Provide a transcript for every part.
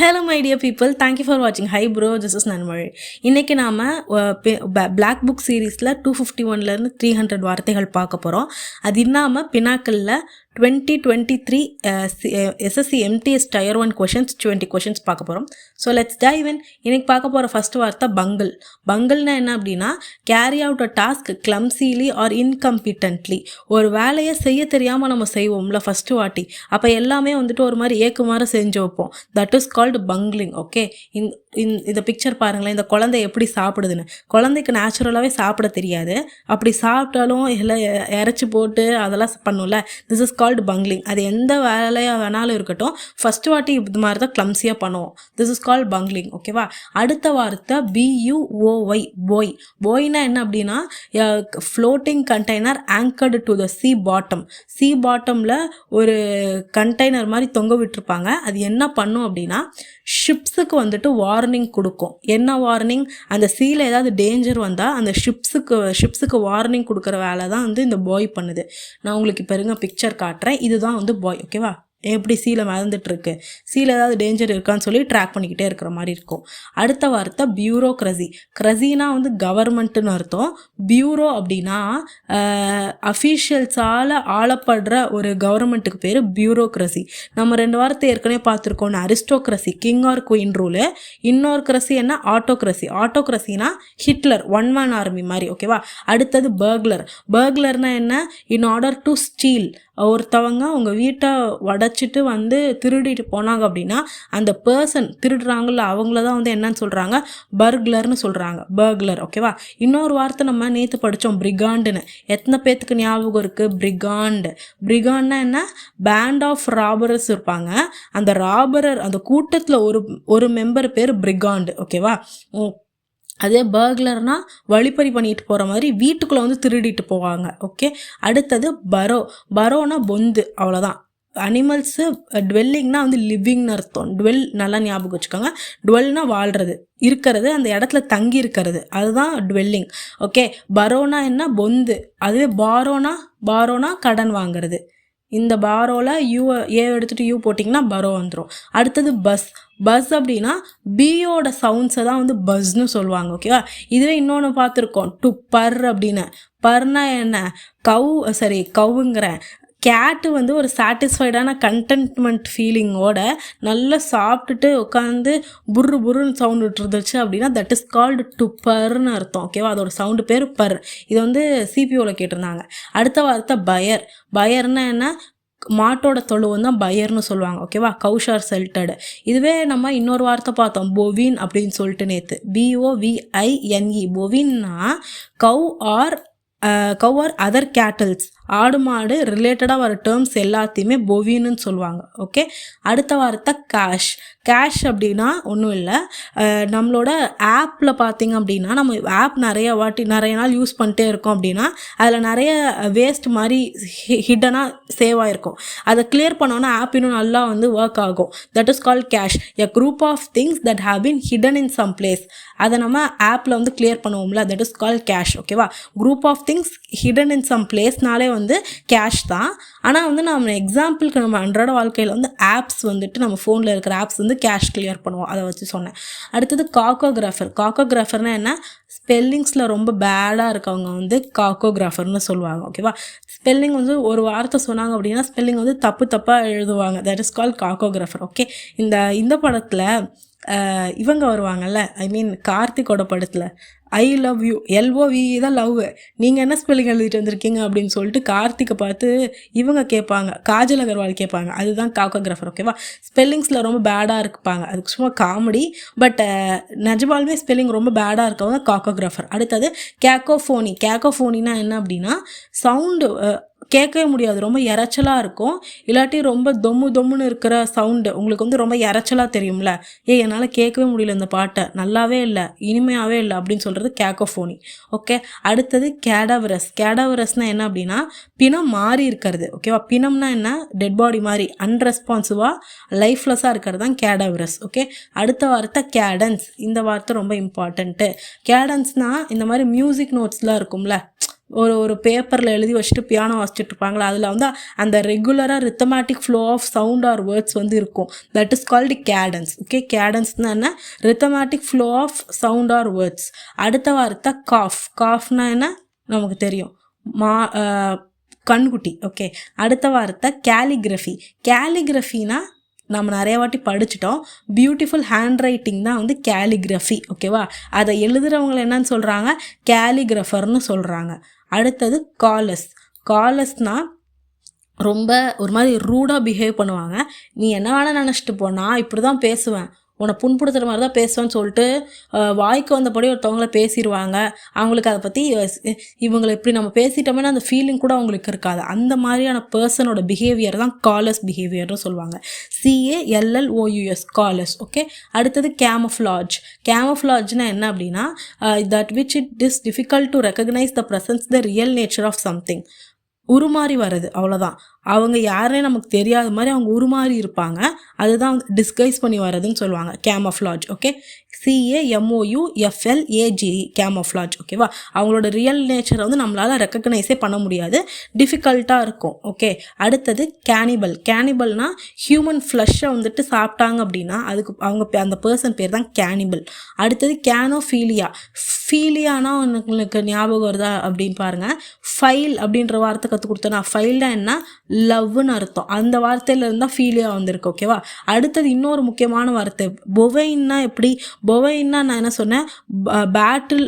Hello my dear people, thank you for வாட்சிங். Hi bro, this is நன்மழை. இன்றைக்கி நாம் பிளாக் புக் சீரீஸில் 251 300 வார்த்தைகள் பார்க்க போகிறோம். அது இல்லாமல் பினாக்கலில் 2023 SSC MTS Tier 1 questions 20 questions பார்க்க போகிறோம். So let's dive in. இன்றைக்கி பார்க்க போகிற ஃபர்ஸ்ட் வார்த்தை பங்கிள். பங்கிள்னா என்ன அப்படின்னா, carry out a task clumsily or incompetently. ஒரு வேலையை செய்ய தெரியாமல் நம்ம செய்வோம்ல ஃபஸ்ட்டு வாட்டி, அப்போ எல்லாமே வந்துட்டு ஒரு மாதிரி ஏக்குமாறு செஞ்சு வைப்போம். That is called bungling. Okay, இந்த பிக்சர் பாருங்களேன், இந்த குழந்தை எப்படி சாப்பிடுதுன்னு. குழந்தைக்கு நேச்சுரலாகவே சாப்பிட தெரியாது, அப்படி சாப்பிட்டாலும் எல்லாம் இறச்சி போட்டு அதெல்லாம் பண்ணும்ல. This is called bungling. அது எந்த வேலையாக வேணாலும் இருக்கட்டும், ஃபஸ்ட்டு வாட்டி இது மாதிரி தான் கிளம்ஸியாக பண்ணுவோம். This is called bungling. ஓகேவா? அடுத்த வார்த்தை BUOY, போய். போய்னா என்ன அப்படின்னா, floating container anchored to the sea bottom. Sea பாட்டமில் ஒரு கண்டெய்னர் மாதிரி தொங்க விட்டுருப்பாங்க. அது என்ன பண்ணும் அப்படின்னா, ஷிப்ஸுக்கு வந்துட்டு வார்னிங் கொடுக்கும். என்ன வார்னிங்? அந்த சீல ஏதாவது டேஞ்சர் வந்தால் அந்த ஷிப்ஸுக்கு வார்னிங் கொடுக்குற வேலை தான் வந்து இந்த பாய் பண்ணுது. நான் உங்களுக்கு இப்போ இருங்க பிக்சர் காட்டுறேன். இதுதான் வந்து பாய். ஓகேவா? எப்படி சீலை மறந்துட்டுருக்கு, சீலை ஏதாவது டேஞ்சர் இருக்கான்னு சொல்லி ட்ராக் பண்ணிக்கிட்டே இருக்கிற மாதிரி இருக்கும். அடுத்த வார்த்தை பியூரோக்ரசி. க்ரஸினா வந்து கவர்மெண்ட்டுன்னு அர்த்தம். பியூரோ அப்படின்னா அஃபீஷியல்ஸால் ஆளப்படுற ஒரு கவர்மெண்ட்டுக்கு பேர் பியூரோக்ரசி. நம்ம 2 வார்த்தை ஏற்கனவே பார்த்துருக்கோம். அரிஸ்டோக்ரசி, கிங் ஆர் குயின் ரூலு. இன்னொரு கிரசி என்ன? ஆட்டோக்ரசி. ஆட்டோக்ரசினா ஹிட்லர், 1 man ஆர்மி மாதிரி. ஓகேவா? அடுத்தது பர்க்லர். பர்க்லர்னா என்ன? இன் ஆர்டர் டு ஸ்டீல். ஒருத்தவங்க உங்கள் வீட்டை உடச்சிட்டு வந்து திருடிட்டு போனாங்க அப்படின்னா, அந்த பர்சன் திருடுறாங்கல்ல, அவங்கள தான் வந்து என்னன்னு சொல்கிறாங்க? பர்க்லர்னு சொல்கிறாங்க. பர்க்லர். ஓகேவா? இன்னொரு வார்த்தை நம்ம நேற்று படித்தோம், பிரிகாண்டுன்னு. எத்தனை பேத்துக்கு ஞாபகம் இருக்குது பிரிகாண்டு? பிரிகாண்ட்னா என்ன? பேண்ட் ஆஃப் ராபரர்ஸ் இருப்பாங்க. அந்த ராபரர், அந்த கூட்டத்தில் ஒரு மெம்பர் பேர் பிரிகாண்டு. ஓகேவா? அதே பர்க்லர்னா வழிப்பறி பண்ணிட்டு போகிற மாதிரி வீட்டுக்குள்ளே வந்து திருடிட்டு போவாங்க. ஓகே. அடுத்தது பரோனா பொந்து. அவ்வளோதான். அனிமல்ஸு. டுவெல்லிங்னா வந்து லிவிங்னு அர்த்தம். டுவெல் நல்லா ஞாபகம் வச்சுக்கோங்க. டுவெல்னா வாழ்கிறது, இருக்கிறது, அந்த இடத்துல தங்கி இருக்கிறது, அதுதான் டுவெல்லிங். ஓகே. பரோனா என்ன? பொந்து. அதுவே பாரோனா கடன் வாங்கிறது. இந்த பாரோவில் ஏ எடுத்துகிட்டு யூ போட்டிங்கன்னா பரோ வந்துடும். அடுத்தது பஸ் அப்படின்னா பியோட சவுண்ட்ஸை தான் வந்து பஸ்ன்னு சொல்லுவாங்க. ஓகேவா? இதுவே இன்னொன்று பார்த்துருக்கோம், டு பர் அப்படின்னு. பர்னா என்ன? கவுங்கிறேன். கேட்டு வந்து ஒரு சாட்டிஸ்ஃபைடான கண்டென்ட்மெண்ட் ஃபீலிங்கோட நல்லா சாப்பிட்டுட்டு உட்காந்து புர்ருன்னு சவுண்ட் விட்டுருந்துச்சு அப்படின்னா தட் இஸ் கால்டு டு பர்னு அர்த்தம். ஓகேவா? அதோட சவுண்டு பேர் பர். இது வந்து சிபிஓவில் கேட்டிருந்தாங்க. அடுத்த வார்த்தை பயர்னா என்ன? மாட்டோட தொழுவம் தான் பயர்னு சொல்லுவாங்க. ஓகேவா? கவுஷார் செல்டடு. இதுவே நம்ம இன்னொரு வார்த்தை பார்த்தோம், பொவின் அப்படின்னு சொல்லிட்டு நேற்று. BOVINE. பொவின்னா கவ் ஆர் அதர் கேட்டல்ஸ். ஆடு மாடு ரிலேட்டடாக வர டேர்ம்ஸ் எல்லாத்தையுமே பொவின்னு சொல்லுவாங்க. ஓகே. அடுத்த வார்த்தை கேஷ் அப்படின்னா ஒன்றும் இல்லை, நம்மளோட ஆப்பில் பார்த்திங்க அப்படின்னா, நம்ம ஆப் நிறைய நாள் யூஸ் பண்ணிட்டே இருக்கோம் அப்படின்னா அதில் நிறைய வேஸ்ட் மாதிரி ஹிடனாக சேவ் ஆகிருக்கும். அதை கிளியர் பண்ணோன்னா ஆப் இன்னும் நல்லா வந்து ஒர்க் ஆகும். That is called cache. A group of things that have been hidden in some place. அதை நம்ம ஆப்பில் வந்து கிளியர் பண்ணுவோம்ல, தட் இஸ் கால்ட் கேஷ். ஓகேவா? Group of things hidden in some பிளேஸ்னாலே வந்து கேஷ் தான். ஆனால் வந்து நம்ம எக்ஸாம்பிளுக்கு நம்ம அன்றாட வாழ்க்கையில் வந்து ஆப்ஸ் வந்துட்டு நம்ம ஃபோனில் இருக்கிற ஆப்ஸ் வந்து கேஷ் கிளியர் பண்ணுவோம். அதை வச்சு சொன்னேன். அடுத்தது காக்கோகிராஃபர்னா என்ன? ஸ்பெல்லிங்ஸில் ரொம்ப பேடாக இருக்கவங்க வந்து காக்கோகிராஃபர்னு சொல்லுவாங்க. ஓகேவா? ஸ்பெல்லிங் வந்து ஒரு வார்த்தை சொன்னாங்க அப்படின்னா ஸ்பெல்லிங் வந்து தப்பாக எழுதுவாங்க. That is called cacographer. Okay. இந்த படத்தில் இவங்க வருவாங்கல்ல, கார்த்திகோட படத்தில் ஐ லவ் யூ, LOVE தான் லவ், நீங்கள் என்ன ஸ்பெல்லிங் எழுதிட்டு வந்திருக்கீங்க அப்படின்னு சொல்லிட்டு கார்த்திகை பார்த்து இவங்க கேட்பாங்க, காஜல் அகர்வால் கேட்பாங்க. அதுதான் காக்கோகிராஃபர். ஓகேவா? ஸ்பெல்லிங்ஸில் ரொம்ப பேடாக இருப்பாங்க. அதுக்கு சும்மா காமெடி. பட் நிஜமாலுமே ஸ்பெல்லிங் ரொம்ப பேடாக இருக்கவங்க காக்கோகிராஃபர். அடுத்தது கேக்கோஃபோனினா என்ன அப்படின்னா, சவுண்டு கேட்கவே முடியாது, ரொம்ப இறைச்சலாக இருக்கும். இல்லாட்டி ரொம்ப தொம்முன்னு இருக்கிற சவுண்டு உங்களுக்கு வந்து ரொம்ப இறைச்சலாக தெரியும்ல, என்னால் கேட்கவே முடியல, இந்த பாட்டை நல்லாவே இல்லை, இனிமையாகவே இல்லை அப்படின்னு சொல்கிறது கேக்கோஃபோனி. ஓகே. அடுத்தது கேடாவரஸ்னால் என்ன அப்படின்னா, பிணம் மாறி இருக்கிறது. ஓகேவா? பிணம்னா என்ன? டெட் பாடி மாதிரி அன்ரெஸ்பான்சிவாக லைஃப்லெஸ்ஸாக இருக்கிறது தான் கேடாவரஸ். ஓகே. அடுத்த வார்த்தை கேடன்ஸ். இந்த வார்த்தை ரொம்ப இம்பார்ட்டண்ட்டு. கேடன்ஸ்னால் இந்த மாதிரி மியூசிக் நோட்ஸ்லாம் இருக்கும்ல, ஒரு ஒரு பேப்பரில் எழுதி வச்சுட்டு பியானோ வாசிச்சுட்டு இருப்பாங்களா, அதில் வந்து அந்த ரெகுலராக rhythmic flow of sound or words வந்து இருக்கும். That is called cadence. Okay, கேடன்ஸ்னா என்ன? Rhythmic flow of sound or words. அடுத்த வார்த்தை காஃப். காஃப்னா என்ன நமக்கு தெரியும், கண்குட்டி. ஓகே, அடுத்த வார்த்தை கேலிகிராஃபி. கேலிகிராஃபினா நம்ம நிறைய வாட்டி படிச்சிட்டோம். பியூட்டிஃபுல் ஹேண்ட் ரைட்டிங் தான் வந்து கேலிகிராஃபி. ஓகேவா, அதை எழுதுகிறவங்களை என்னன்னு சொல்கிறாங்க? கேலிகிராஃபர்னு சொல்கிறாங்க. அடுத்தது காலஸ். காலஸ்னால் ரொம்ப ஒரு மாதிரி ரூடாக பிஹேவ் பண்ணுவாங்க. நீ என்ன வேணால் நினச்சிட்டு போனா இப்படி தான் பேசுவேன், உன்னை புண்படுத்துகிற மாதிரி தான் பேசுவேன்னு சொல்லிட்டு வாய்க்கு வந்தபடி ஒருத்தவங்கள பேசிடுவாங்க. அவங்களுக்கு அதை பற்றி இவங்களை இப்படி நம்ம பேசிட்டோம்னா அந்த ஃபீலிங் கூட அவங்களுக்கு இருக்காது. அந்த மாதிரியான பர்சனோட பிஹேவியர் தான் காலஸ் பிஹேவியர்னு சொல்லுவாங்க. CALLOUS, callous. ஓகே, அடுத்தது கேமஃப்ளாஜ். கேமஃப்ளாஜ்னா என்ன அப்படின்னா, that which it is difficult to recognise the presence the real nature of something. உருமாறி வருது, அவ்வளோதான். அவங்க யாருன்னே நமக்கு தெரியாத மாதிரி அவங்க உருமாறி இருப்பாங்க. அதுதான் டிஸ்கைஸ் பண்ணி வர்றதுன்னு சொல்லுவாங்க, கேமஃப்ளாஜ். Okay, CAMOUFLAGE, camouflage. ஓகேவா, அவங்களோட ரியல் நேச்சரை வந்து நம்மளால் ரெக்கக்னைஸே பண்ண முடியாது, டிஃபிகல்ட்டாக இருக்கும். ஓகே, அடுத்தது கேனிபல். கேனிபல்னால் ஹியூமன் ஃப்ளஷை வந்துட்டு சாப்பிட்டாங்க அப்படின்னா அதுக்கு அவங்க அந்த பர்சன் பேர் தான் கேனிபல். அடுத்தது கேனோஃபீலியா. ஃபீலியானா உங்களுக்கு ஞாபகம் வருதா அப்படின்னு பாருங்கள். ஃபைல் அப்படின்ற வார்த்தை கற்றுக் கொடுத்தேன்னா, ஃபைல்னா என்ன? லவ்னு அர்த்தம். அந்த வார்த்தையிலேருந்து தான் ஃபீலியா வந்திருக்கு. ஓகேவா, அடுத்தது இன்னொரு முக்கியமான வார்த்தை பொவைன்னா. எப்படி பொவைன்னா நான் என்ன சொன்னேன்? பேட்டில்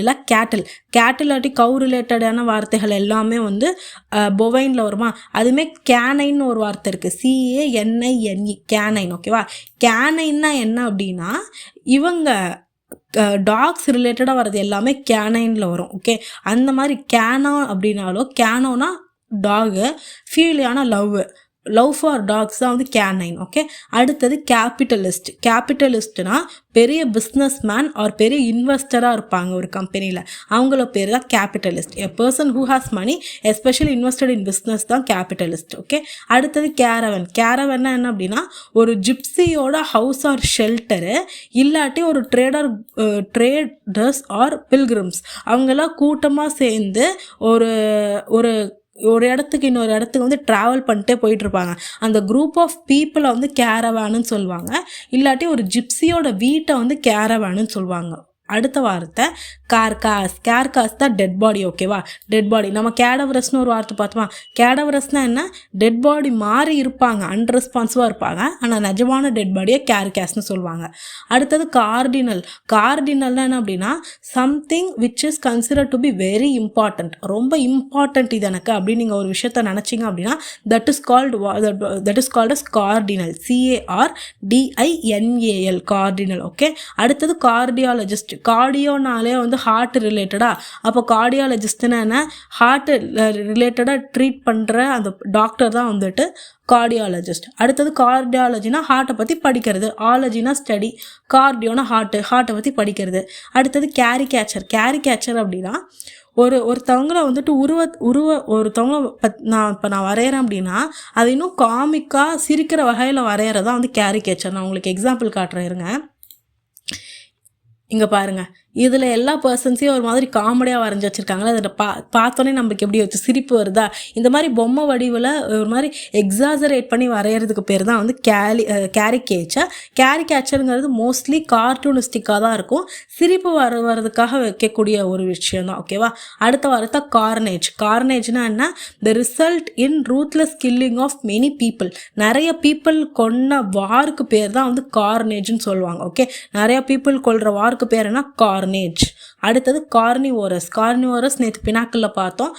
இல்லை, கேட்டில். கேட்டிலாட்டி கவு ரிலேட்டடான வார்த்தைகள் எல்லாமே வந்து பொவைனில் வருமா. அதுவுமே கேனைன்னு ஒரு வார்த்தை இருக்குது, CANINE, கேனைன். ஓகேவா, கேனைன்னா என்ன அப்படின்னா இவங்க டாக்ஸ் ரிலேட்டடாக வர்றது எல்லாமே கேனைனில் வரும். ஓகே, அந்த மாதிரி கேனோ அப்படின்னாலும், கேனோனா டாகு, ஃபீலியான லவ் ஃபார் டாக்ஸ் தான் வந்து கேனைன். ஓகே, அடுத்தது கேபிட்டலிஸ்ட். கேபிட்டலிஸ்ட்னா பெரிய பிஸ்னஸ் மேன் ஆர் பெரிய இன்வெஸ்டராக இருப்பாங்க ஒரு கம்பெனியில், அவங்கள பேர் தான் capitalist. A person who has money especially invested in business தான் கேபிட்டலிஸ்ட். ஓகே, அடுத்தது கேரவன். கேரவன்னா என்ன அப்படின்னா ஒரு ஜிப்சியோட ஹவுஸ் ஆர் ஷெல்டரு, இல்லாட்டி ஒரு ட்ரேடர்ஸ் ஆர் பில்கிரிம்ஸ், அவங்கெல்லாம் கூட்டமாக சேர்ந்து ஒரு இடத்துக்கு இன்னொரு இடத்துக்கு வந்து ட்ராவல் பண்ணிட்டே போயிட்டுருப்பாங்க. அந்த குரூப் ஆஃப் பீப்புளை வந்து கேரவானு சொல்லுவாங்க, இல்லாட்டி ஒரு ஜிப்சியோட வீட்டை வந்து கேரவானு சொல்லுவாங்க. அடுத்த வார்த்தை கார்காஸ். கேர்காஸ் தான் டெட் பாடி. ஓகேவா, டெட் பாடி. நம்ம கேடவரஸ்னு ஒரு வார்த்தை பார்த்தோமா. கேடவரஸ்னால் என்ன? டெட் பாடி மாறி இருப்பாங்க, அன்ரெஸ்பான்சிவாக இருப்பாங்க, ஆனால் நிஜமான டெட் பாடியை கேர்காஸ்னு சொல்லுவாங்க. அடுத்தது கார்டினல். கார்டினல்னா என்ன அப்படின்னா something which is consider to be very important. ரொம்ப இம்பார்ட்டண்ட் இது எனக்கு அப்படின்னு நீங்கள் ஒரு விஷயத்த நினச்சிங்க அப்படின்னா that is called as cardinal. CARDINAL, cardinal. Okay, அடுத்தது கார்டியாலஜிஸ்ட். கார்டியோனாலே வந்து ஹார்ட் ரிலேட்டடா, அப்போ கார்டியாலஜிஸ்ட்னா என்ன? ஹார்ட் ரிலேட்டடாக ட்ரீட் பண்ணுற அந்த டாக்டர் தான் வந்துட்டு கார்டியாலஜிஸ்ட். அடுத்தது கார்டியாலஜினா ஹார்ட்டை பற்றி படிக்கிறது, ஆலஜினா ஸ்டடி, கார்டியோனா ஹார்ட்டை பற்றி படிக்கிறது. அடுத்தது கேரிகேச்சர். கேரிகேச்சர் அப்படின்னா ஒருத்தவங்களை வந்துட்டு ஒருத்தவங்களை நான் வரைகிறேன் அப்படின்னா அது இன்னும் காமிக்காக சிரிக்கிற வகையில் வரைகிறதா வந்து கேரிகேச்சர். நான் உங்களுக்கு எக்ஸாம்பிள் காட்டுறேன் இருங்க. இங்கே பாருங்கள், இதில் எல்லா பர்சன்ஸையும் ஒரு மாதிரி காமெடியாக வரைஞ்சி வச்சுருக்காங்களா, அதில் பார்த்தோன்னே நம்மளுக்கு எப்படி வச்சு சிரிப்பு வருதா. இந்த மாதிரி பொம்மை வடிவில் ஒரு மாதிரி எக்ஸாசரேட் பண்ணி வரைகிறதுக்கு பேர் தான் வந்து கேரிகேச்சர். கேரிகேச்சருங்கிறது மோஸ்ட்லி கார்ட்டூனிஸ்டிக்காக தான் இருக்கும், சிரிப்பு வர்றதுக்காக வைக்கக்கூடிய ஒரு விஷயம் தான். ஓகேவா, அடுத்த வார்த்தை கார்னேஜ். கார்னேஜ்னா என்ன? The result in ruthless killing of many people. நிறைய பீப்புள் கொன்ன வாருக்கு பேர் தான் வந்து கார்னேஜ்னு சொல்லுவாங்க. ஓகே, நிறைய பீப்புள் கொள்கிற வாருக்கு பேர் என்ன? கார்னேஜ். அடுத்தது கார்னிவோரஸ். கார்னிவோரஸ் நேற்று பினாக்கில் பார்த்தோம்.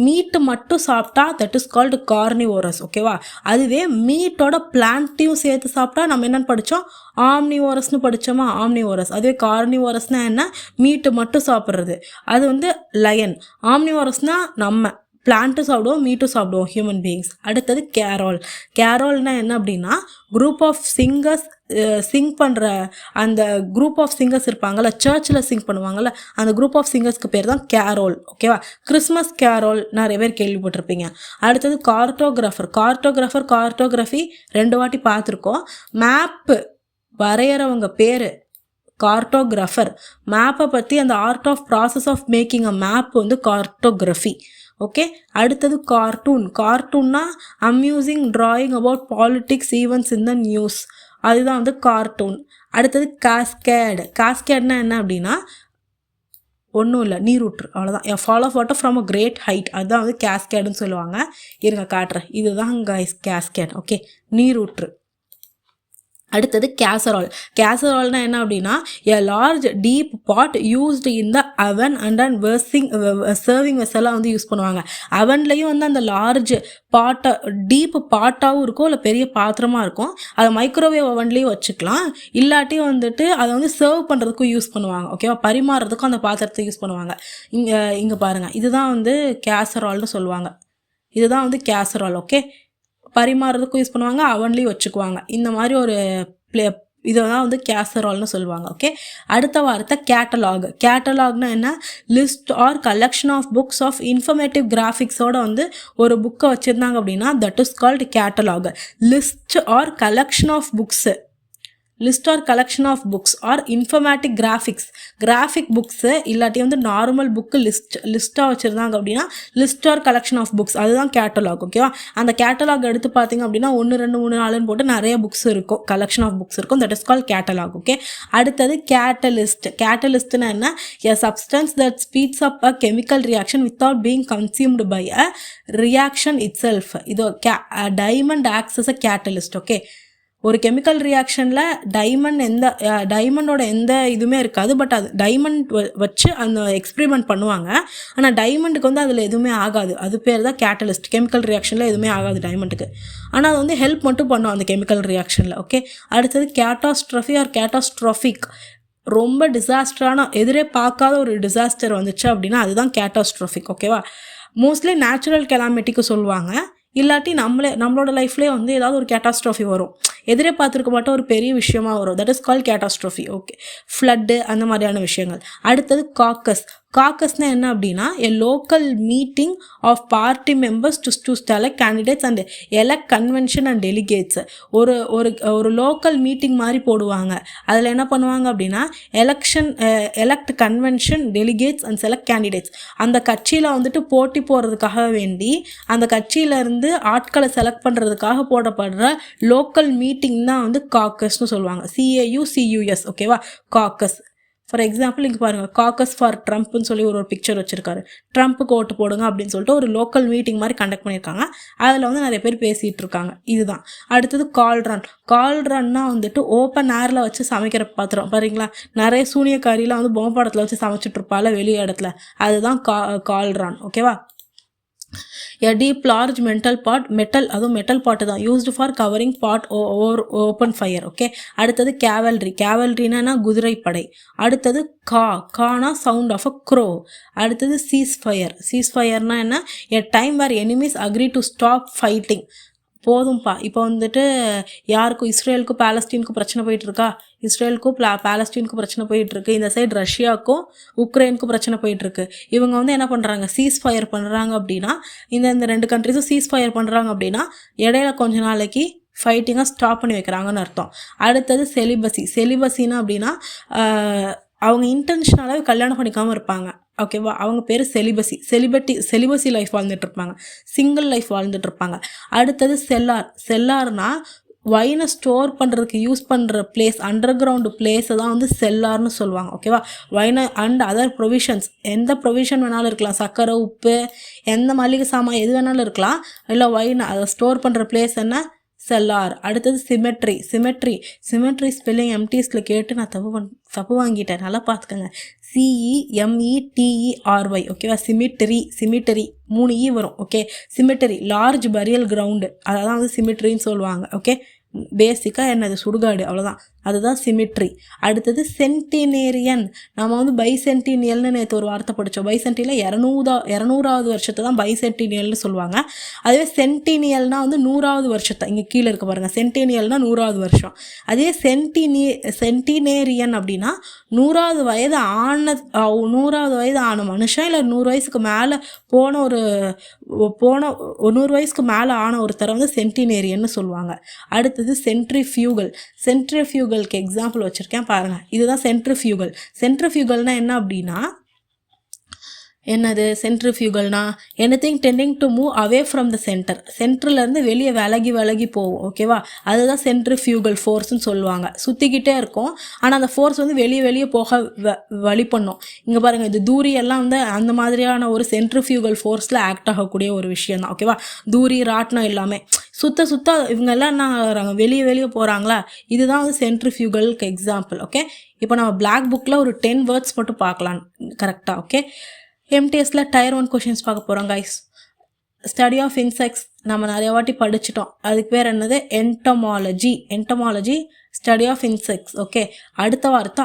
மீட்டு மட்டும் சாப்பிட்டா தட் இஸ் கால்டு கார்னிவோரஸ். ஓகேவா, அதுவே மீட்டோட பிளான்ட்டையும் சேர்த்து சாப்பிட்டா நம்ம என்னென்னு படித்தோம்? ஆம்னிவோரஸ்னு படித்தோமா, ஆம்னிவோரஸ். அதுவே கார்னிவோரஸ்னால் என்ன? மீட்டு மட்டும் சாப்பிட்றது, அது வந்து லயன். ஆம்னிவோரஸ்னால் நம்ம பிளான்ட்டும் சாப்பிடுவோம், மீட்டும் சாப்பிடுவோம், ஹியூமன் பீயிங்ஸ். அடுத்தது கேரோல். கேரோல்னால் என்ன அப்படின்னா குரூப் ஆஃப் சிங்கர்ஸ் சிங் பண்ணுற அந்த குரூப் ஆஃப் சிங்கர்ஸ் இருப்பாங்கள்ல, சர்ச்சில் சிங் பண்ணுவாங்கள்ல, அந்த குரூப் ஆஃப் சிங்கர்ஸ்க்கு பேர் தான் கேரோல். ஓகேவா, கிறிஸ்மஸ் கேரோல் நிறைய பேர் கேள்விப்பட்டிருப்பீங்க. அடுத்தது கார்ட்டோகிராஃபர். கார்ட்டோகிராஃபி 2 வாட்டி பார்த்துருக்கோம். மேப்பு வரைகிறவங்க பேர் கார்ட்டோகிராஃபர். மேப்பை பற்றி அந்த art of process of making a map வந்து கார்ட்டோகிராஃபி. ஓகே, அடுத்தது கார்ட்டூன். கார்ட்டூன்னா amusing drawing about politics events in the news, அதுதான் வந்து கார்ட்டூன். அடுத்தது காஸ்கேட். காஸ்கேட்னா என்ன அப்படின்னா ஒன்றும் இல்லை, நீரூற்று, அவ்வளோதான். Fall of water from a great height, அதுதான் வந்து கேஸ்கேடுன்னு சொல்லுவாங்க. இருங்க காட்டுறேன், இதுதான் கைஸ் கேஸ்கேட். ஓகே, நீரூற்று. அடுத்தது கேசரால். கேசரால்னா என்ன அப்படின்னா a large deep pot used in the oven and serving வெசலாக வந்து யூஸ் பண்ணுவாங்க. அவன்லேயும் வந்து அந்த லார்ஜ் பாட்டை டீப் பாட்டாகவும் இருக்கும், இல்லை பெரிய பாத்திரமாக இருக்கும். அதை மைக்ரோவேவ் அவன்லேயும் வச்சுக்கலாம், இல்லாட்டியும் வந்துட்டு அதை வந்து சர்வ் பண்ணுறதுக்கும் யூஸ் பண்ணுவாங்க. ஓகேவா, பரிமாறுறதுக்கும் அந்த பாத்திரத்தை யூஸ் பண்ணுவாங்க. இங்கே பாருங்கள், இதுதான் வந்து கேசரால்னு சொல்லுவாங்க. இதுதான் வந்து கேசரால். ஓகே, பரிமாறுறதுக்கும் யூஸ் பண்ணுவாங்க, அவன்லேயும் வச்சுக்குவாங்க. இந்த மாதிரி ஒரு இதை தான் வந்து கேசரால்னு சொல்லுவாங்க. ஓகே, அடுத்த வார்த்தை கேட்டலாக். கேட்டலாக்னா என்ன? List or collection of books of informative கிராஃபிக்ஸோட வந்து ஒரு புக்கை வச்சுருந்தாங்க அப்படின்னா that is called catalogue. List or collection of books, list or collection of books or informatic graphic books, இல்லாட்டி வந்து நார்மல் புக்கு லிஸ்ட்டாக வச்சுருந்தாங்க அப்படின்னா list or collection of books, அதுதான் கேட்டலாக். ஓகேவா, அந்த கேட்டலாக் எடுத்து பார்த்தீங்க அப்படின்னா 1 2 3 4ன்னு போட்டு நிறைய புக்ஸ் இருக்கும், கலெக்ஷன் ஆஃப் புக்ஸ் இருக்கும். That is call catalogue. Okay, அடுத்தது கேட்டலிஸ்ட். கேட்டலிஸ்ட்னா என்ன? A substance that speeds up a chemical reaction without being consumed by a reaction itself. இது diamond acts as a catalyst. Okay, ஒரு chemical ரியாக்ஷனில் டைமண்டோட எந்த இதுவுமே இருக்காது, பட் அது டைமண்ட் வச்சு அந்த எக்ஸ்பெரிமெண்ட் பண்ணுவாங்க. ஆனால் டைமண்டுக்கு வந்து அதில் எதுவுமே ஆகாது, அது பேர் தான் கேட்டலிஸ்ட். கெமிக்கல் ரியாக்ஷனில் எதுவுமே ஆகாது டைமண்டுக்கு, ஆனால் அது வந்து ஹெல்ப் மட்டும் பண்ணும் அந்த கெமிக்கல் ரியாக்ஷனில். ஓகே, அடுத்தது கேட்டாஸ்ட்ரஃபி ஆர் கேட்டாஸ்ட்ராஃபிக். ரொம்ப டிசாஸ்டரான, எதிரே பார்க்காத ஒரு டிசாஸ்டர் வந்துச்சு அப்படின்னா அதுதான் கேட்டாஸ்ட்ராஃபிக். ஓகேவா, மோஸ்ட்லி நேச்சுரல் கெலாமிட்டிக்கு சொல்லுவாங்க, இல்லாட்டி நம்மளோட லைஃப்லேயே வந்து ஏதாவது ஒரு கேட்டாஸ்ட்ராஃபி வரும், எதிரே பார்த்துருக்க மாட்டோம், ஒரு பெரிய விஷயமா வரும். That is call catastrophe. Okay, flood அந்த மாதிரியான விஷயங்கள். அடுத்தது காக்கஸ். காக்கஸ்னா என்ன அப்படின்னா a local meeting of party members to select candidates and elect convention and delegates. ஒரு லோக்கல் மீட்டிங் மாதிரி போடுவாங்க. அதில் என்ன பண்ணுவாங்க அப்படின்னா elect convention, delegates and select candidates. அந்த கட்சியில் வந்துட்டு போட்டி போடுறதுக்காக வேண்டி அந்த கட்சியிலேருந்து ஆட்களை செலக்ட் பண்ணுறதுக்காக போடப்படுற லோக்கல் மீட்டிங் தான் வந்து காக்கஸ்னு சொல்லுவாங்க. CAUCUS. ஓகேவா, காக்கஸ். ஃபார் எக்ஸாம்பிள் இங்கே பாருங்கள், காக்கஸ் ஃபார் ட்ரம்ப்னு சொல்லி ஒரு பிக்சர் வச்சுருக்காரு. ட்ரம்ப்புக்கு ஓட்டு போடுங்க அப்படின்னு சொல்லிட்டு ஒரு லோக்கல் மீட்டிங் மாதிரி கண்டக்ட் பண்ணியிருக்காங்க. அதில் வந்து நிறைய பேர் பேசிகிட்டு இருக்காங்க. இதுதான். அடுத்தது கால்ரன். கால்ரன்னா வந்துட்டு ஓப்பன் ஏரில் வச்சு சமைக்கிற பாத்திரம் பாருங்களா, நிறைய சூனியக்காரிலாம் வந்து பொம்மை படத்தில் வச்சு சமைச்சிட்ருப்பால வெளி இடத்துல, அதுதான் கால்ரான். ஓகேவா, எ டீப் லார்ஜ் அதுவும் மெட்டல் பாட்டு தான், used for covering pot open fire. Okay, அடுத்தது கேவல்ரினா குதிரைப்படை. அடுத்தது கானா சவுண்ட் ஆஃப் அ க்ரோ. அடுத்தது சீஸ்ஃபயர்னா என்ன? A time where enemies agree to stop fighting. போதும்ப்பா, இப்போ வந்துட்டு யாருக்கும் இஸ்ரேலுக்கும் பாலஸ்தீனுக்கும் பிரச்சனை போயிட்டுருக்கா, இஸ்ரேலுக்கும் பாலஸ்தீனுக்கும் பிரச்சனை போயிட்டுருக்கு, இந்த சைடு ரஷ்யாவுக்கும் உக்ரைனுக்கும் பிரச்சனை போயிட்டுருக்கு. இவங்க வந்து என்ன பண்ணுறாங்க, சீஸ்ஃபயர் பண்ணுறாங்க அப்படின்னா, இந்த 2 கண்ட்ரிஸும் சீஸ்ஃபயர் பண்ணுறாங்க அப்படின்னா இடையில கொஞ்ச நாளைக்கு ஃபைட்டிங்காக ஸ்டாப் பண்ணி வைக்கிறாங்கன்னு அர்த்தம். அடுத்தது செலிபஸினா அப்படின்னா அவங்க இன்டென்ஷனலாகவே கல்யாணம் பண்ணிக்காமல் இருப்பாங்க. ஓகேவா, அவங்க பேர் செலிபஸி லைஃப் வாழ்ந்துட்டுருப்பாங்க, சிங்கிள் லைஃப் வாழ்ந்துட்டுருப்பாங்க. அடுத்தது செல்லார்னா வைனை ஸ்டோர் பண்ணுறதுக்கு யூஸ் பண்ணுற பிளேஸ், அண்டர் கிரவுண்டு பிளேஸை தான் வந்து செல்லார்னு சொல்லுவாங்க. ஓகேவா, வைனை அண்ட் அதர் ப்ரொவிஷன்ஸ், எந்த ப்ரொவிஷன் வேணாலும் இருக்கலாம், சர்க்கரை, உப்பு, எந்த மளிகை சாமான் எது வேணாலும் இருக்கலாம், இல்லை வைனை அதை ஸ்டோர் பண்ணுற பிளேஸ் என்ன, செல்லார். அடுத்தது சிமெட்ரி ஸ்பெல்லிங் எம்டிஎஸ்ல கேட்டு நான் தப்பு வாங்கிட்டேன், நல்லா பார்த்துக்கோங்க. CEMETERY. ஓகேவா, சிமிட்டரி 3 E வரும். ஓகே, சிமிட்டரி லார்ஜ் பரியல் கிரவுண்டு, அதான் வந்து சிமிட்ரின்னு சொல்லுவாங்க. ஓகே, பேசிக்காக என்னது, சுடுகாடு, அவ்வளோதான், அதுதான் சிமிட்ரி. அடுத்தது சென்டினேரியன். நம்ம வந்து பைசென்டினியல்னு நேற்று ஒரு வார்த்தை படித்தோம். பைசென்டினியில் 200வது வருஷத்தை தான் பைசென்டினியல்னு சொல்லுவாங்க. அதுவே சென்டினியல்னா வந்து 100வது வருஷத்தை, இங்கே கீழே இருக்க பாருங்கள், சென்டினியல்னா 100வது வருஷம். அதே சென்டினேரியன் அப்படின்னா 100வது வயது ஆன மனுஷன், இல்லை 100 வயசுக்கு மேலே போன ஒரு போன 100 வயசுக்கு மேலே ஆன ஒருத்தரை வந்து சென்டினேரியன்னு சொல்லுவாங்க. அடுத்தது சென்ட்ரிஃபியூகலுக்கு எக்ஸாம்பிள் வச்சுருக்கேன் பாருங்கள். இதுதான் சென்ட்ரிஃபியூகல். சென்ட்ரிஃபியூகல்னால் என்ன அப்படின்னா, என்னது சென்ட்ரிஃபியூகல்னா anything tending to move away from the centre. சென்டர்லேருந்து வெளியே விலகி போகும். ஓகேவா, அதுதான் சென்ட்ரிஃபியூகல் ஃபோர்ஸ்ன்னு சொல்லுவாங்க. சுற்றிக்கிட்டே இருக்கும், ஆனால் அந்த ஃபோர்ஸ் வந்து வெளியே போக வழி பண்ணும். இங்கே பாருங்கள், இது தூரியெல்லாம் வந்து அந்த மாதிரியான ஒரு சென்ட்ரிஃபியூகல் ஃபோர்ஸில் ஆக்ட் ஆகக்கூடிய ஒரு விஷயம் தான். ஓகேவா, தூரி ராட்டினம் எல்லாமே சுத்த இவங்கெல்லாம் என்ன ஆகிறாங்க, வெளியே போகிறாங்களா, இதுதான் வந்து சென்ட்ரிஃபியூகலுக்கு எக்ஸாம்பிள். ஓகே, இப்போ நம்ம பிளாக் புக்கில் ஒரு 10 வேர்ட்ஸ் மட்டும் பார்க்கலாம் கரெக்டாக. ஓகே, எம்டிஎஸ்ல Tier 1 கொஷின்ஸ் பார்க்க போகிறோம் கைஸ். ஸ்டடி ஆஃப் இன்செக்ட்ஸ் நம்ம நிறைய வாட்டி படிச்சிட்டோம். அதுக்கு பேர் என்னது, entomology study of insects. Okay, அடுத்த வார்த்தை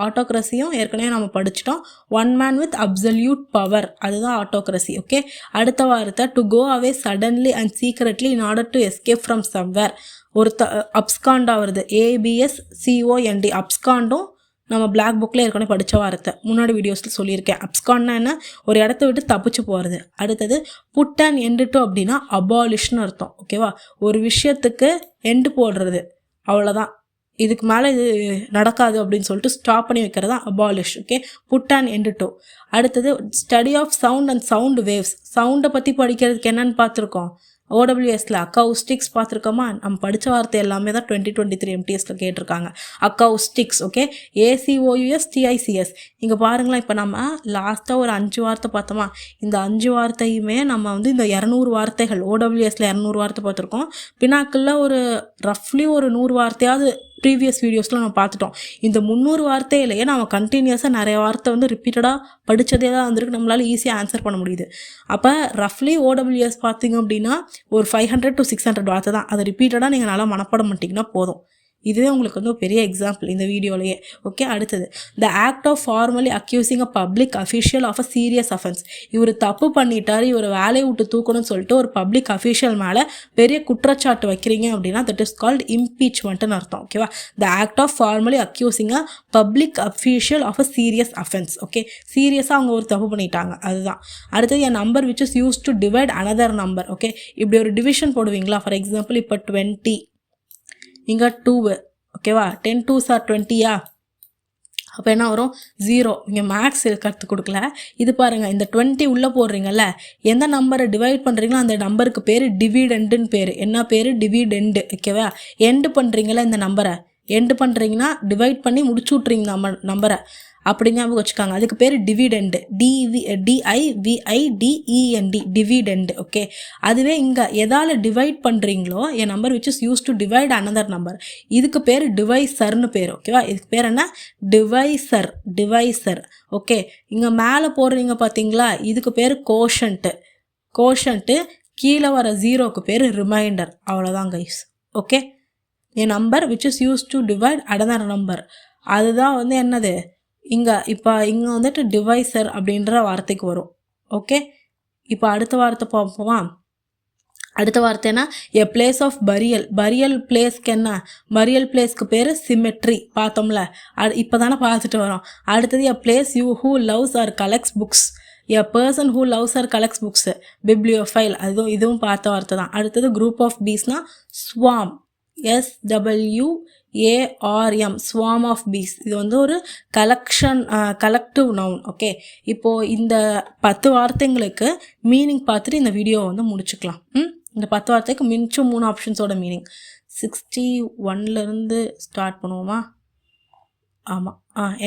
ஆட்டோக்ரஸியும் ஏற்கனவே நம்ம படிச்சிட்டோம். One man with absolute power, அதுதான் ஆட்டோக்ரஸி. ஓகே, அடுத்த வார்த்தை to go away suddenly and secretly in order to escape from somewhere. அப்ஸ்காண்டா வருது, ABSCOND. அப்ஸ்காண்டும் நம்ம பிளாக் புக்கில் ஏற்கனவே படித்த வார்த்தை, முன்னாடி வீடியோஸில் சொல்லியிருக்கேன். அப்ஸ்கான்னா என்ன, ஒரு இடத்த விட்டு தப்பிச்சு போகிறது. அடுத்தது புட் அண்ட் எண்டு டு அப்படின்னா அபாலிஷ்னு அர்த்தம். ஓகேவா, ஒரு விஷயத்துக்கு எண்டு போடுறது, அவ்வளோதான், இதுக்கு மேலே இது நடக்காது அப்படின்னு சொல்லிட்டு ஸ்டாப் பண்ணி வைக்கிறது தான் abolish. Okay, put and end to. அடுத்தது study of sound and sound waves. சவுண்டை பற்றி படிக்கிறதுக்கு என்னென்னு பார்த்துருக்கோம், OWSல அக்கௌஸ்டிக்ஸ் பார்த்துருக்கோமா. நம்ம படித்த வார்த்தை எல்லாமே தான் 2023 MTSல கேட்டிருக்காங்க. அக்கௌஸ்டிக்ஸ். Okay, ACOUSTICS. இங்கே பாருங்களேன், இப்போ நம்ம லாஸ்ட்டாக ஒரு 5 வார்த்தை பார்த்தோமா, இந்த 5 வார்த்தையுமே நம்ம வந்து இந்த 200 வார்த்தைகள், OWSல 200 வார்த்தை பார்த்துருக்கோம். பினாக்கில் ஒரு ரஃப்லி ஒரு 100 வார்த்தையாவது ப்ரீவியஸ் வீடியோஸில் நம்ம பார்த்துட்டோம். இந்த 300 வார்த்தையிலேயே நம்ம கண்டினியூஸாக நிறைய வார்த்தை வந்து ரிப்பீட்டடாக படித்ததே தான் வந்துருக்கு, நம்மளால் ஈஸியாக ஆன்சர் பண்ண முடியுது. அப்போ ரஃப்லி OWS பார்த்திங்க அப்படின்னா ஒரு 500 to 600 வார்த்தை தான். அதை ரிப்பீட்டடாக நீங்கள் நல்லா மனப்பாடம் பண்ணிட்டீங்கன்னா போதும். இதுவே உங்களுக்கு வந்து ஒரு பெரிய எக்ஸாம்பிள் இந்த வீடியோலையே. ஓகே, அடுத்தது the act of formally accusing a public official of a serious offence. இவர் தப்பு பண்ணிட்டார், இவர் வேலையை விட்டு தூக்கணும்னு சொல்லிட்டு ஒரு பப்ளிக் அஃபிஷியல் மேலே பெரிய குற்றச்சாட்டு வைக்கிறீங்க அப்படின்னா தட் இஸ் கால்ட் இம்பீச்மெண்ட்னு அர்த்தம். ஓகேவா, the act of formally accusing a public official of a serious offence. Okay, சீரியஸாக அவங்க ஒரு தப்பு பண்ணிட்டாங்க, அதுதான். அடுத்தது an number which is use to divide another number. Okay, இப்படி ஒரு டிவிஷன் போடுவீங்களா, ஃபார் எக்ஸாம்பிள் இப்போ 20, இங்கே 2, ஓகேவா, 10 2s are 20யா, அப்போ என்ன வரும் 0. இங்கே மேக்ஸ் கற்றுக் கொடுக்கல. இது பாருங்கள், இந்த 20 உள்ளே போடுறீங்கல்ல, எந்த நம்பரை டிவைட் பண்ணுறீங்களோ அந்த நம்பருக்கு பேர் டிவிடெண்டுன்னு பேர். என்ன பேர், டிவிடெண்டு. ஓகேவா, எண்டு பண்ணுறீங்களா, இந்த நம்பரை எண்டு பண்ணுறீங்கன்னா டிவைட் பண்ணி முடிச்சு விட்றீங்க நம்பரை, அப்படி ஞாபகம் வச்சுக்காங்க. அதுக்கு பேர் டிவிடெண்டு, DIVIDEND, டிவிடெண்டு. ஓகே, அதுவே இங்கே எதால் டிவைட் பண்ணுறீங்களோ an number which is use to divide another number, இதுக்கு பேர் டிவைசர்னு பேர். ஓகேவா, இதுக்கு பேர் என்ன, டிவைசர். ஓகே, இங்கே மேலே போடுறீங்க பார்த்தீங்களா, இதுக்கு பேர் கோஷன்ட்டு. கீழே வர 0க்கு பேர் ரிமைண்டர். அவ்வளோதான் guys. Okay, N number which is use to divide another number, அதுதான் வந்து என்னது இங்கே வந்துட்டு டிவைசர் அப்படின்ற வார்த்தைக்கு வரும். ஓகே, இப்போ அடுத்த வார்த்தை பார்ப்போமா. அடுத்த வார்த்தைனா எ பிளேஸ் ஆஃப் பரியல் பிளேஸ்க்கு என்ன, பரியல் பிளேஸ்க்கு பேர் சிமெட்ரி. பார்த்தோம்ல, இப்போ தானே பார்த்துட்டு வரோம். அடுத்தது எ place you who loves R collects books. A person who loves R collects books, bibliophile. இதுவும் பார்த்த வார்த்தை தான். அடுத்தது group of பீஸ்னா ஸ்வாம், SWARM, ஸ்வாம் of piece. இது வந்து ஒரு கலெக்டிவ் நவுன். ஓகே, இப்போது இந்த 10 வார்த்தைங்களுக்கு மீனிங் பார்த்துட்டு இந்த வீடியோவை வந்து முடிச்சுக்கலாம். இந்த 10 வார்த்தைக்கு மிச்சம் 3 ஆப்ஷன்ஸோட மீனிங். 61லேருந்து ஸ்டார்ட் பண்ணுவோமா. ஆமாம்,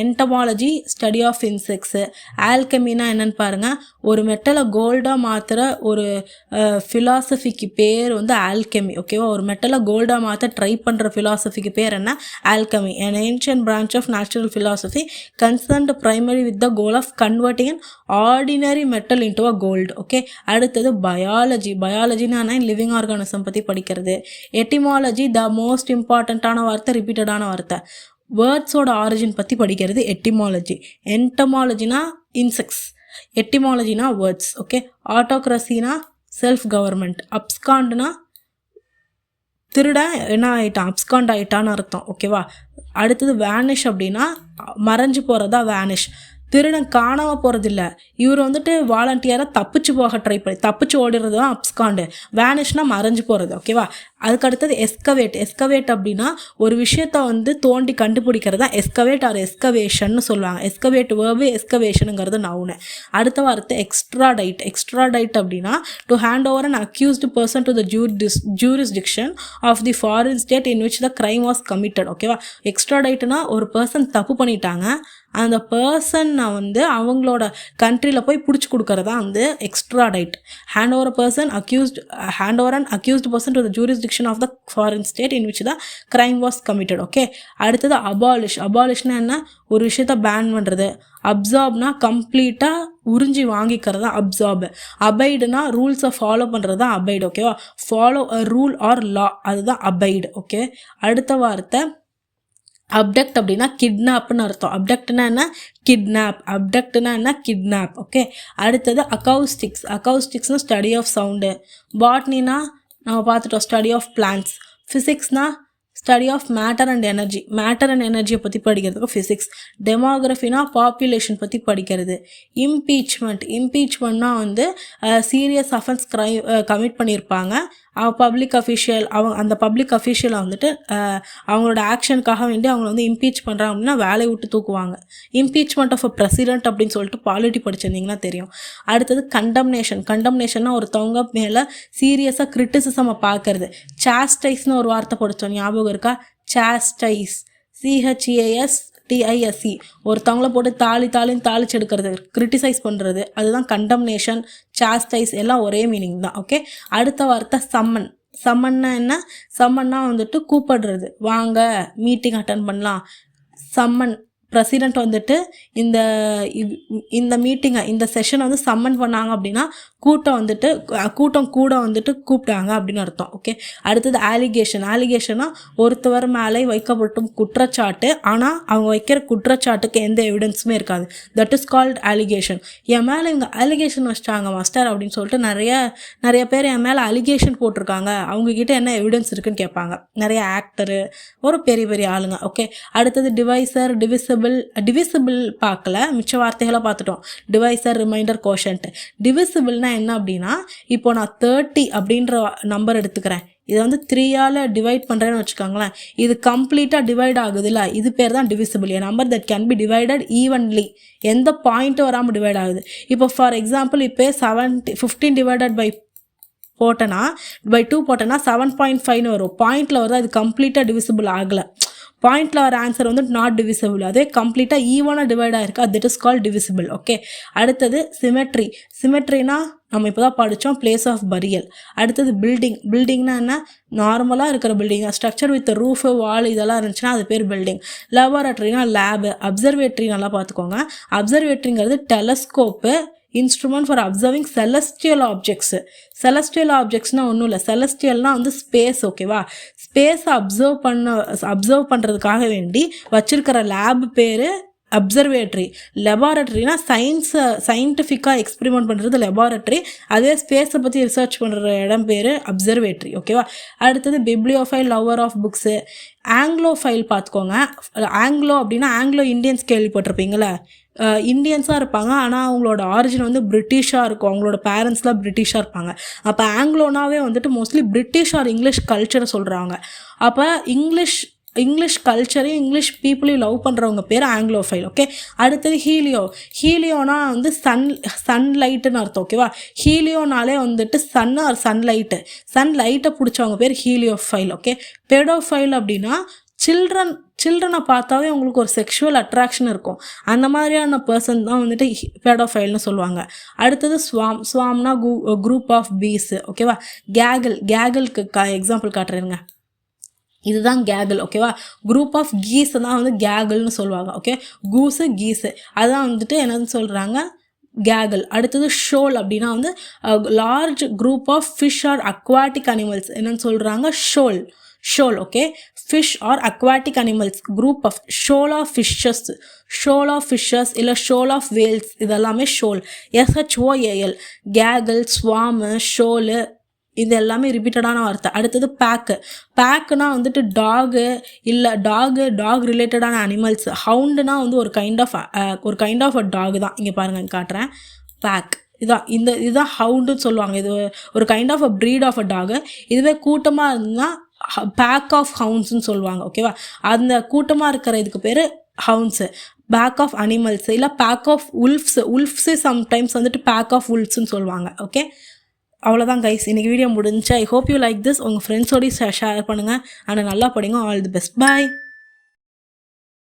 என்டமாலஜி ஸ்டடி ஆஃப் இன்செக்ட்ஸு. ஆல்கெமினா என்னென்னு பாருங்கள், ஒரு மெட்டலை கோல்டாக மாற்றுற ஒரு ஃபிலாசபிக்கு பேர் வந்து ஆல்கெமி. ஓகேவா, ஒரு மெட்டலை கோல்டாக மாற்ற ட்ரை பண்ணுற ஃபிலாசபிக்கு பேர் என்ன, alchemy. an ancient branch of natural philosophy concerned primarily with the goal of converting an ordinary metal into a gold. Okay, அடுத்தது பயாலஜினா லிவிங் ஆர்கானிசம் பற்றி படிக்கிறது. எட்டிமாலஜி த மோஸ்ட் இம்பார்ட்டண்ட்டான வார்த்தை, ரிப்பீட்டடான வார்த்தை. வேர்ட்ஸோட ஆரிஜின் பற்றி படிக்கிறது எட்டிமாலஜி. என்டமாலஜினா இன்செக்ட்ஸ், எட்டிமாலஜினா வேர்ட்ஸ். ஓகே, ஆட்டோக்ரஸினா செல்ஃப் கவர்மெண்ட். அப்ஸ்காண்டுனா திருடன் என்ன ஆகிட்டான், அப்ஸ்காண்ட் ஆகிட்டான்னு அர்த்தம். ஓகேவா, அடுத்தது வேனிஷ் அப்படின்னா மறைஞ்சு போகிறதா வேனிஷ். திருடன் காணாமல் போகிறதில்ல, இவர் வந்துட்டு வாலண்டியராக தப்பிச்சு போக ட்ரை பண்ணி தப்பிச்சு ஓடுறது தான் அப்ஸ்காண்டு. வேனிஷ்னா மறைஞ்சு போகிறது. ஓகேவா? அதுக்கு அடுத்தது எஸ்கவேட். எஸ்கவேட் அப்படின்னா ஒரு விஷயத்த வந்து தோண்டி கண்டுபிடிக்கிறது தான் எஸ்கவேட் ஆர் எஸ்கவேஷன் சொல்லுவாங்க. எஸ்கவேட் வேர்பு, எஸ்கவேஷனுங்கிறது நவுனு. அடுத்த வார்த்தை எக்ஸ்ட்ராடைட். எக்ஸ்ட்ராடைட் அப்படின்னா to hand over an accused person to the jurisdiction of the foreign state in which the crime was committed. ஓகேவா? எக்ஸ்ட்ராடைட்னா ஒரு பர்சன் தப்பு பண்ணிட்டாங்க, அந்த பர்சனை வந்து அவங்களோட கண்ட்ரியில் போய் பிடிச்சி கொடுக்கறதா வந்து extradite. Hand over an accused person to the jurisdiction of the foreign state in which the crime was committed. Okay, அடுத்தது அபாலிஷ். அபாலிஷ்னா என்ன? ஒரு விஷயத்த பேன் பண்ணுறது. அப்சார்ப்னா கம்ப்ளீட்டாக உறிஞ்சி வாங்கிக்கிறது தான் அப்சார்ப். அபைடுனா ரூல்ஸை ஃபாலோ பண்ணுறது தான் அபைடு. ஓகேவா? ஃபாலோ அ ரூல் ஆர் லா, அதுதான் அபைடு. ஓகே, அடுத்த வார்த்தை அப்டக்ட் அப்படின்னா கிட்னாப்னு அர்த்தம். அப்டக்ட்னா என்ன? கிட்னாப். அப்டக்ட்னா என்ன? கிட்னாப். ஓகே, அடுத்தது அக்கௌஸ்டிக்ஸ். அக்கௌஸ்டிக்ஸ்னா ஸ்டடி ஆஃப் சவுண்டு. பாட்னினா நம்ம பார்த்துட்டோம், ஸ்டடி ஆஃப் பிளான்ட்ஸ். ஃபிசிக்ஸ்னா study of matter and energy. Matter and எனர்ஜியை பற்றி படிக்கிறதுக்கு ஃபிசிக்ஸ். டெமோகிராஃபினா பாப்புலேஷன் பற்றி படிக்கிறது. இம்பீச்மெண்ட்னா வந்து சீரியஸ் அஃபென்ஸ் கமிட் பண்ணியிருப்பாங்க, பப்ளிக் அஃபிஷியல். அந்த பப்ளிக் அஃபிஷியலை வந்துட்டு அவங்களோட ஆக்ஷனுக்காக வேண்டி அவங்கள வந்து இம்பீச் பண்ணுறாங்க அப்படின்னா வேலையை விட்டு தூக்குவாங்க. இம்பீச்மெண்ட் ஆஃப் அ பிரசிடென்ட் அப்படின்னு சொல்லிட்டு பாலிட்டி படிச்சிருந்தீங்கன்னா தெரியும். அடுத்தது கண்டம்னேஷன். கண்டம்னேஷன்னா ஒருத்தவங்க மேலே சீரியஸாக கிரிட்டிசிசமை பார்க்கறது. சாஸ்டைஸ்னு ஒரு வார்த்தை படித்தோம், ஞாபகம் இருக்கா? சாஸ்டைஸ், CHASTISE. ஒருத்தவங்கள போட்டு தாளின்னு தாளிச்சு எடுக்கிறது, கிரிட்டிசைஸ் பண்ணுறது, அதுதான் கண்டம்னேஷன். சாஸ்டைஸ் எல்லாம் ஒரே மீனிங் தான். ஓகே, அடுத்த வார்த்தை சம்மன். சம்மன்னா என்ன? சம்மன்னா வந்துட்டு கூப்பிடுறது, வாங்க மீட்டிங் அட்டன் பண்ணலாம். சம்மன். பிரசிடெண்ட் வந்துட்டு இந்த மீட்டிங்கை, இந்த செஷனை வந்து சம்மன் பண்ணாங்க அப்படின்னா கூட்டம் கூட வந்துட்டு கூப்பிட்டாங்க அப்படின்னு அர்த்தம். ஓகே, அடுத்தது ஆலிகேஷன். ஆலிகேஷனா ஒருத்தவர் மேலே வைக்கப்பட்டும் குற்றச்சாட்டு, ஆனால் அவங்க வைக்கிற குற்றச்சாட்டுக்கு எந்த எவிடன்ஸுமே இருக்காது. That is called allegation. என் மேலே இவங்க அலிகேஷன் வச்சிட்டாங்க மாஸ்டர் அப்படின்னு சொல்லிட்டு நிறைய பேர் என் மேலே அலிகேஷன் போட்டிருக்காங்க, அவங்கக்கிட்ட என்ன எவிடன்ஸ் இருக்குன்னு கேட்பாங்க. நிறைய ஆக்டரு, ஒரு பெரிய ஆளுங்க. ஓகே, அடுத்தது டிவைசர், டிவிசிபிள் பார்க்கல, மிச்ச வார்த்தைகளை பார்த்துட்டோம். Divisor, reminder, quotient. டிவிசிபிள்னா என்ன அப்படின்னா, இப்போ நான் 30 அப்படின்ற நம்பர் எடுத்துக்கிறேன், இதை வந்து 3ஆல் டிவைட் பண்ணுறேன்னு வச்சுக்கோங்களேன், இது கம்ப்ளீட்டாக டிவைட் ஆகுது இல்லை, இது பேர் தான் divisible. A number that can be divided evenly, எந்த பாயிண்ட்டும் வராமல் டிவைட் ஆகுது. இப்போ ஃபார் எக்ஸாம்பிள் இப்போ 15 டிவைடட் பை போட்டேன்னா, பை 2 போட்டேன்னா 7.5 வரும். பாயிண்டில் வருதா, இது கம்ப்ளீட்டாக டிவிசிபிள் ஆகலை. பாயிண்டில் வர ஆன்சர் வந்து நாட் டிவிசிபிள், அதே கம்ப்ளீட்டாக ஈவனாக டிவைட் ஆகிருக்கு, that is call divisible. Okay, அடுத்தது சிமெட்ரி. சிமெட்ரினா நம்ம இப்போ தான் படித்தோம், பிளேஸ் ஆஃப் பரியல். அடுத்தது பில்டிங். பில்டிங்னா என்ன? நார்மலாக இருக்கிற பில்டிங், ஸ்ட்ரக்சர் வித் ரூஃபு, வால் இதெல்லாம் இருந்துச்சுன்னா அது பேர் பில்டிங். லெபார்டரினா லேபு. அப்சர்வேட்ரி நல்லா பார்த்துக்கோங்க. அப்சர்வேட்ரிங்கிறது telescope, instrument for observing celestial objects. Celestial ஆப்ஜெக்ட்ஸ்னால் ஒன்றும் இல்லை, செலஸ்டியல்னால் வந்து ஸ்பேஸ். ஓகேவா? ஸ்பேஸை அப்சர்வ் பண்ணுறதுக்காக வேண்டி வச்சிருக்கிற லேப் பேர் அப்சர்வேட்ரி. லெபார்டரினா சயின்டிஃபிக்காக எக்ஸ்பெரிமெண்ட் பண்ணுறது லெபார்டரி, அதே ஸ்பேஸை பற்றி ரிசர்ச் பண்ணுற இடம் பேர் அப்சர்வேட்ரி. ஓகேவா? அடுத்தது பிப்ளியோஃபைல், லவர் ஆஃப் புக்ஸு. ஆங்கிலோஃபைல் பார்த்துக்கோங்க. ஆங்கிலோ அப்படின்னா ஆங்கிலோ இண்டியன்ஸ் கேள்விப்பட்டிருப்பீங்களே, இந்தியன்ஸாக இருப்பாங்க, ஆனால் அவங்களோட ஆரிஜின் வந்து பிரிட்டிஷாக இருக்கும், அவங்களோட பேரண்ட்ஸ்லாம் பிரிட்டிஷாக இருப்பாங்க. அப்போ ஆங்கிலோனாவே வந்துட்டு மோஸ்ட்லி பிரிட்டிஷ் ஆர் இங்கிலீஷ் கல்ச்சரை சொல்கிறாங்க. அப்போ இங்கிலீஷ் கல்ச்சரையும் இங்கிலீஷ் பீப்புளையும் லவ் பண்ணுறவங்க பேர் ஆங்கிலோஃபைல். ஓகே, அடுத்தது ஹீலியோனா வந்து சன்லைட்டுன்னு அர்த்தம். ஓகேவா? ஹீலியோனாலே வந்துட்டு சன் ஆர் சன்லைட்டை பிடிச்சவங்க பேர் ஹீலியோஃபைல். ஓகே, பெடோஃபைல் அப்படின்னா சில்ட்ரனை பார்த்தாவே உங்களுக்கு ஒரு செக்ஷுவல் அட்ராக்ஷன் இருக்கும், அந்த மாதிரியான பர்சன் தான் வந்துட்டு பெடோஃபைல்னு சொல்லுவாங்க. அடுத்தது ஸ்வாம்னா குரூப் ஆஃப் பீஸ். ஓகேவா? கேகலுக்கு எக்ஸாம்பிள் காட்டுறேங்க, இதுதான் கேகல். ஓகேவா? குரூப் ஆஃப் கீஸை தான் வந்து கேகல்னு சொல்லுவாங்க. ஓகே, கீஸு அதான் வந்துட்டு என்னன்னு சொல்கிறாங்க, கேகல். அடுத்தது ஷோல் அப்படின்னா வந்து large group of fish or aquatic animals, என்னன்னு சொல்கிறாங்க, shoal. Okay, fish or aquatic animals, group of shoal of fishes இல்லை ஷோல் ஆஃப் வேல்ஸ், இதெல்லாமே ஷோல். SHOAL. கேகல், ஸ்வாமு, ஷோலு இது எல்லாமே ரிப்பீட்டடான வார்த்தை. அடுத்தது பேக்குனா வந்துட்டு டாக் ரிலேட்டடான அனிமல்ஸ். ஹவுண்டுனா வந்து ஒரு கைண்ட் ஆஃப் அ டாக் தான். இங்கே பாருங்கள் காட்டுறேன். பேக் இதுதான் ஹவுண்டுன்னு சொல்லுவாங்க. இது ஒரு kind of a breed of a dog. இதுவே கூட்டமாக இருந்தால் பேக் ஆஃப் ஹவுண்ட்ஸ்ன்னு சொல்லுவாங்க. ஓகேவா? அந்த கூட்டமாக இருக்கிற இதுக்கு பேர் ஹவுண்ட்ஸு. பேக் ஆஃப் அனிமல்ஸ் இல்லை பேக் ஆஃப் உல்ஃப்ஸு சம்டைம்ஸ் வந்துட்டு பேக் ஆஃப் உல்ஃப்ஸ்ன்னு சொல்லுவாங்க. ஓகே, அவ்வளோதான் கைஸ், இன்றைக்கி வீடியோ முடிஞ்சு. I hope you like this. உங்கள் ஃப்ரெண்ட்ஸோடையும் ஷேர் பண்ணுங்கள். ஆனால் நல்லா படிங்க. All the best. பாய்.